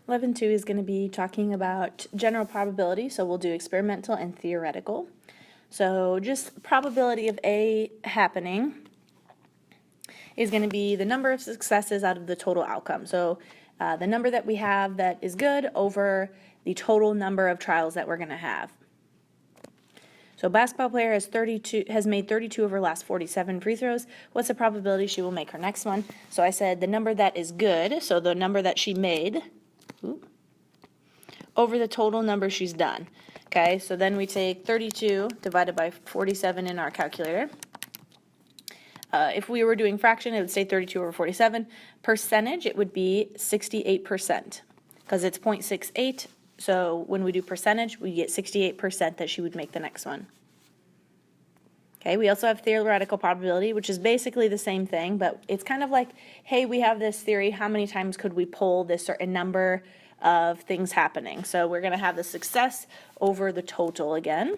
11.2 is going to be talking about general probability, so we'll do experimental and theoretical. So just probability of A happening is going to be the number of successes out of the total outcome. So the number that we have that is good over the total number of trials that we're going to have. So basketball player has made 32 of her last 47 free throws. What's the probability she will make her next one? So I said the number that is good, so the number that she made, over the total number she's done. Okay, so then we take 32 divided by 47 in our calculator. If we were doing fraction, it would say 32 over 47. Percentage, it would be 68%, because it's 0.68. So when we do percentage, we get 68% that she would make the next one. Okay, we also have theoretical probability, which is basically the same thing, but it's kind of like, hey, we have this theory, how many times could we poll this certain number of things happening? So we're going to have the success over the total again.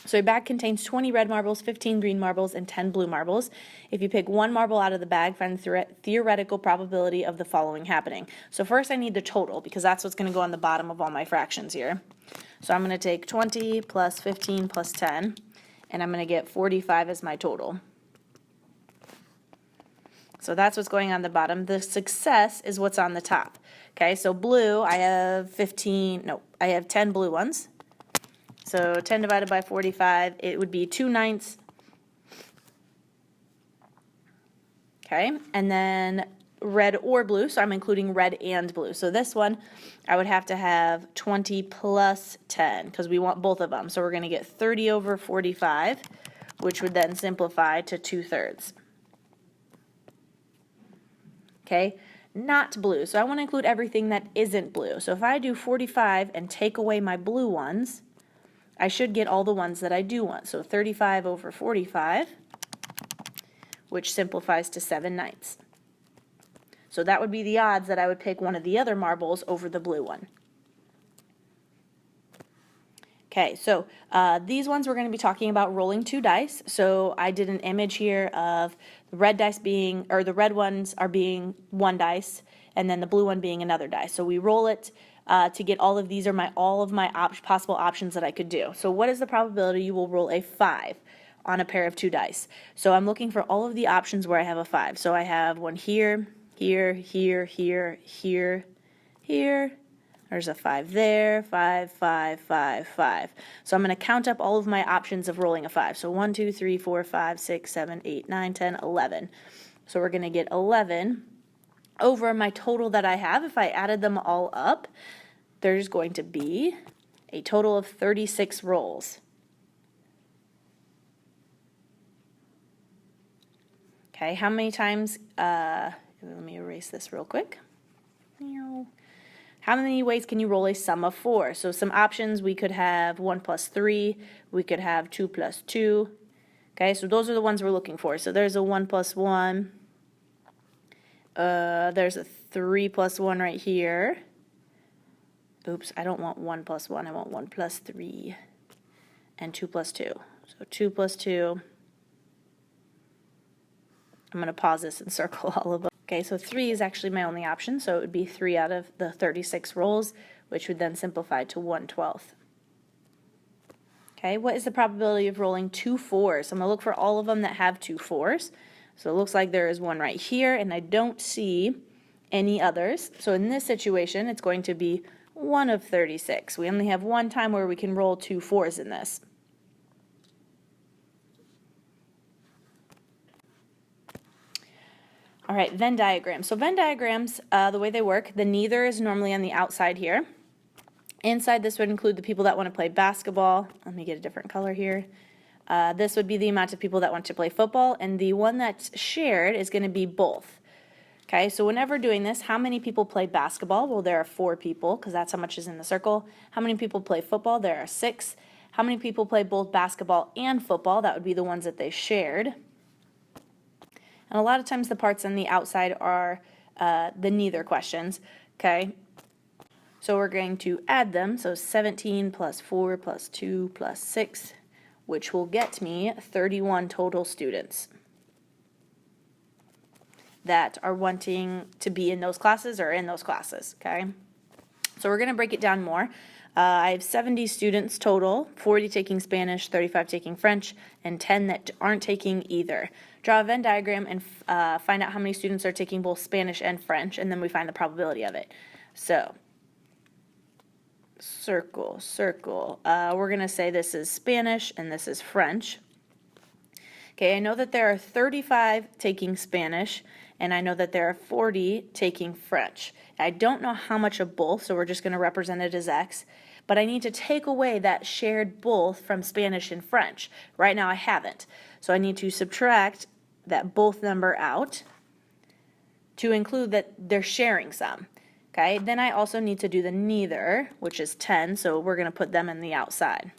So your bag contains 20 red marbles, 15 green marbles, and 10 blue marbles. If you pick one marble out of the bag, find the theoretical probability of the following happening. So first I need the total, because that's what's going to go on the bottom of all my fractions here. So I'm going to take 20 plus 15 plus 10, and I'm going to get 45 as my total. So that's what's going on the bottom. The success is what's on the top. Okay, so blue, I have 10 blue ones. So 10 divided by 45, it would be 2/9. Okay, and then red or blue, so I'm including red and blue. So this one, I would have to have 20 plus 10, because we want both of them. So we're going to get 30 over 45, which would then simplify to 2/3. Okay, not blue. So I want to include everything that isn't blue. So if I do 45 and take away my blue ones, I should get all the ones that I do want. So 35 over 45, which simplifies to 7/9. So that would be the odds that I would pick one of the other marbles over the blue one. Okay, so these ones we're going to be talking about rolling 2 dice. So I did an image here of the red dice being, or the red ones are being 1 dice, and then the blue one being another dice. So we roll it to get all of these are all of my possible options that I could do. So what is the probability you will roll a 5 on a pair of 2 dice? So I'm looking for all of the options where I have a 5. So I have one here, here, here, here, here, here. There's a 5 there, 5, 5, 5, 5. So I'm going to count up all of my options of rolling a 5. So 1, 2, 3, 4, 5, 6, 7, 8, 9, 10, 11. So we're going to get 11 over my total that I have. If I added them all up, there's going to be a total of 36 rolls. Okay, how many times, let me erase this real quick. How many ways can you roll a sum of 4? So some options, we could have 1 plus 3, we could have 2 plus 2. Okay, so those are the ones we're looking for. So there's a 1 plus 1. There's a 3 plus 1 right here. Oops, I don't want 1 plus 1, I want 1 plus 3. And 2 plus 2. So 2 plus 2. I'm going to pause this and circle all of them. Okay, so 3 is actually my only option, so it would be 3 out of the 36 rolls, which would then simplify to 1/12. Okay, what is the probability of rolling 2 4s? I'm going to look for all of them that have 2 4s. So it looks like there is one right here, and I don't see any others. So in this situation, it's going to be 1 of 36. We only have one time where we can roll 2 4s in this. All right, Venn diagrams. So Venn diagrams, the way they work, the neither is normally on the outside here. Inside this would include the people that want to play basketball. Let me get a different color here. This would be the amount of people that want to play football, and the one that's shared is going to be both. Okay, so whenever doing this, how many people play basketball? Well, there are 4 people, because that's how much is in the circle. How many people play football? There are 6. How many people play both basketball and football? That would be the ones that they shared. And a lot of times the parts on the outside are the neither questions, okay? So we're going to add them. So 17 plus 4 plus 2 plus 6, which will get me 31 total students that are wanting to be in those classes or in those classes, okay? So we're going to break it down more. I have 70 students total, 40 taking Spanish, 35 taking French, and 10 that aren't taking either. Draw a Venn diagram and find out how many students are taking both Spanish and French, and then we find the probability of it. So, circle, circle. We're going to say this is Spanish and this is French. Okay, I know that there are 35 taking Spanish, and I know that there are 40 taking French. I don't know how much of both, so we're just going to represent it as X, but I need to take away that shared both from Spanish and French. Right now I haven't, so I need to subtract that both number out to include that they're sharing some. Okay, then I also need to do the neither, which is 10, so we're going to put them in the outside.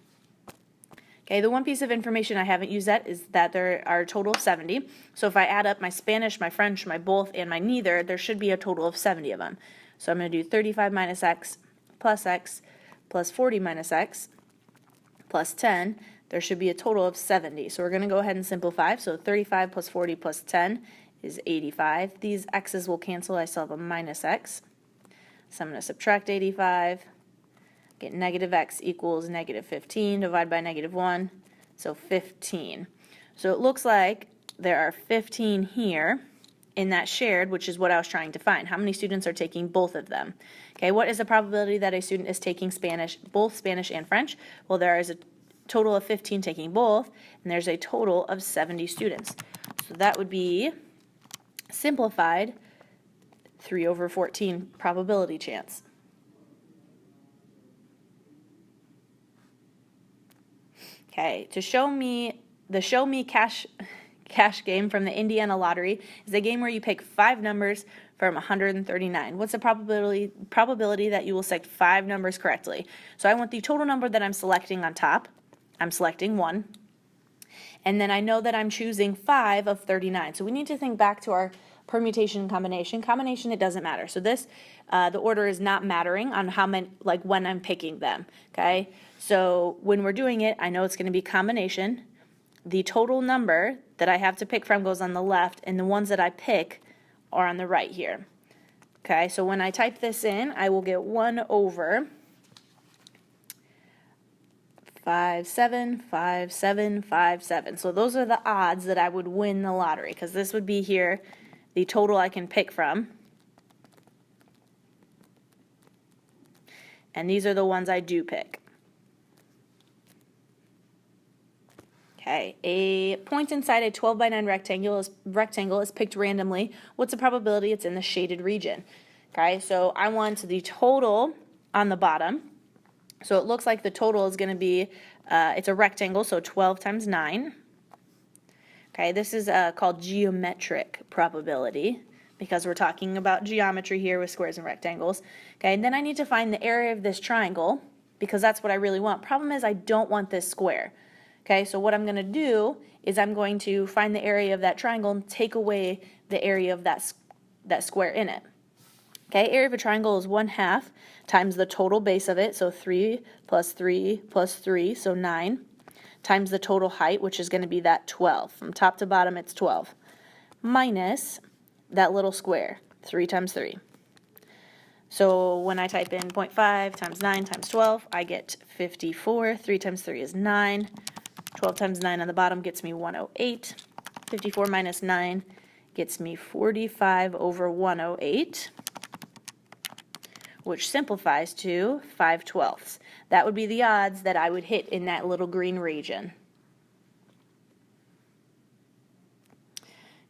Okay, the one piece of information I haven't used yet is that there are a total of 70. So if I add up my Spanish, my French, my both, and my neither, there should be a total of 70 of them. So I'm going to do 35 minus x plus 40 minus x plus 10. There should be a total of 70. So we're going to go ahead and simplify. So 35 plus 40 plus 10 is 85. These x's will cancel. I still have a minus x. So I'm going to subtract 85. Get negative x equals negative 15, divide by negative 1, so 15. So it looks like there are 15 here in that shared, which is what I was trying to find. How many students are taking both of them? Okay, what is the probability that a student is taking Spanish, both Spanish and French? Well, there is a total of 15 taking both, and there's a total of 70 students. So that would be simplified 3/14 probability chance. Okay, to show me the Show Me Cash game from the Indiana Lottery is a game where you pick 5 numbers from 139. What's the probability that you will select 5 numbers correctly? So I want the total number that I'm selecting on top. I'm selecting 1. And then I know that I'm choosing 5 of 39. So we need to think back to our permutation combination. Combination, it doesn't matter. So this, the order is not mattering on how many, like when I'm picking them, okay? So when we're doing it, I know it's going to be combination. The total number that I have to pick from goes on the left, and the ones that I pick are on the right here. Okay, so when I type this in, I will get 1 over 5, 7, 5, 7, 5, 7. So those are the odds that I would win the lottery, because this would be here the total I can pick from. And these are the ones I do pick. Okay, a point inside a 12 by 9 rectangle is picked randomly. What's the probability it's in the shaded region? Okay, so I want the total on the bottom. So it looks like the total is going to be, it's a rectangle, so 12 times 9. Okay, this is called geometric probability because we're talking about geometry here with squares and rectangles. Okay, and then I need to find the area of this triangle because that's what I really want. Problem is I don't want this square. Okay, so what I'm going to do is I'm going to find the area of that triangle and take away the area of that square in it. Okay, area of a triangle is 1/2 times the total base of it, so 3 plus 3 plus 3, so 9, times the total height, which is going to be that 12. From top to bottom, it's 12, minus that little square, 3 times 3. So when I type in 0.5 times 9 times 12, I get 54. 3 times 3 is 9. 12 times 9 on the bottom gets me 108. 54 minus 9 gets me 45 over 108, which simplifies to 5/12. That would be the odds that I would hit in that little green region.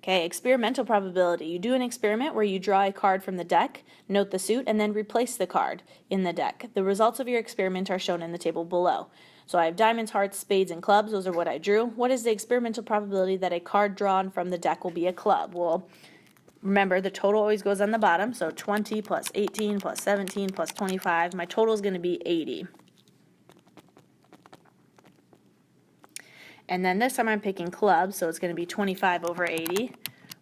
Okay, experimental probability. You do an experiment where you draw a card from the deck, note the suit, and then replace the card in the deck. The results of your experiment are shown in the table below. So I have diamonds, hearts, spades, and clubs. Those are what I drew. What is the experimental probability that a card drawn from the deck will be a club? Well, remember, the total always goes on the bottom, so 20 plus 18 plus 17 plus 25. My total is going to be 80. And then this time I'm picking clubs, so it's going to be 25 over 80,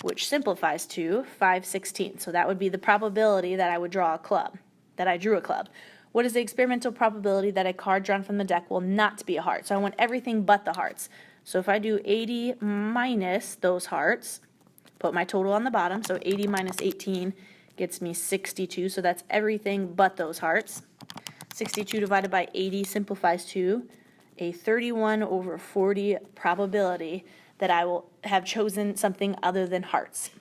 which simplifies to 5/16. So that would be the probability that I would draw a club, that I drew a club. What is the experimental probability that a card drawn from the deck will not be a heart? So I want everything but the hearts. So if I do 80 minus those hearts, put my total on the bottom, so 80 minus 18 gets me 62, so that's everything but those hearts. 62 divided by 80 simplifies to a 31 over 40 probability that I will have chosen something other than hearts.